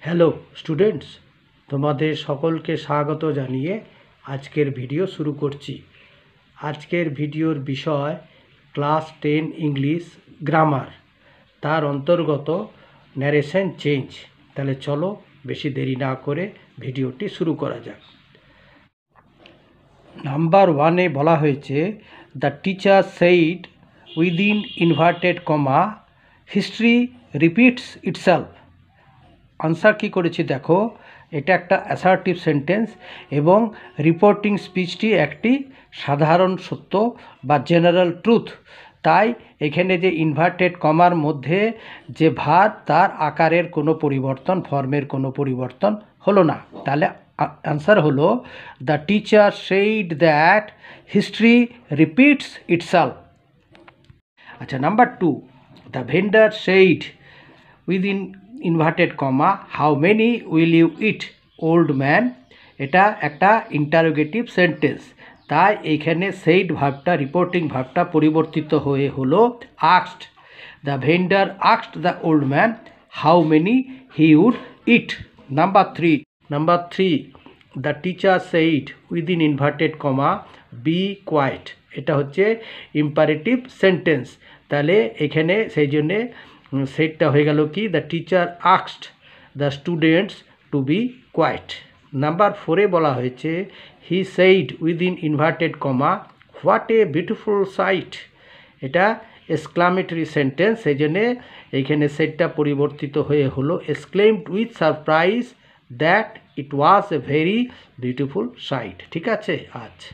Hello students, তোমাদের সকলকে স্বাগত জানিয়ে আজকের ভিডিও শুরু করছি। আজকের ভিডিওর বিষয় ক্লাস 10 ইংলিশ গ্রামার, তার অন্তর্গত ন্যারেশন চেঞ্জ। তাহলে চলো বেশি দেরি না করে ভিডিওটি শুরু করা যাক। নাম্বার 1-এ বলা হয়েছে, the teacher said within inverted comma history repeats itself. Answer কী করেছি দেখো, এটা একটা অ্যাসার্টিভ সেন্টেন্স এবং রিপোর্টিং স্পিচটি একটি সাধারণ সত্য বা জেনারেল ট্রুথ। তাই এখানে যে ইনভার্টেড কমার মধ্যে যে ভার, তার আকারের কোনো পরিবর্তন, ফর্মের কোনো পরিবর্তন হলো না। তাহলে আনসার হলো, the teacher said that history repeats itself. আচ্ছা, number 2, the vendor said within inverted comma how many will you it old man. এটা একটা ইন্টারোগেটিভ সেন্টেন্স, তাই এইখানে সেইড ভার্বটা, রিপোর্টিং ভার্বটা পরিবর্তিত হয়ে হলো asked. The vendor asked the old man how many he would it. Number 3, the teacher said within inverted comma be quiet. এটা হচ্ছে imperative sentence, তাহলে এখানে সেই জন্যে সেটটা হয়ে গেল কি, the teacher asked the students to be quiet. Number 4-এ বলা হয়েছে, he said within inverted comma what a beautiful sight. এটা এক্সক্লামেটরি সেন্টেন্স, সেই জন্যে এইখানে সেটটা পরিবর্তিত হয়ে হলো exclaimed with surprise that it was a very beautiful sight. ঠিক আছে। আচ্ছা,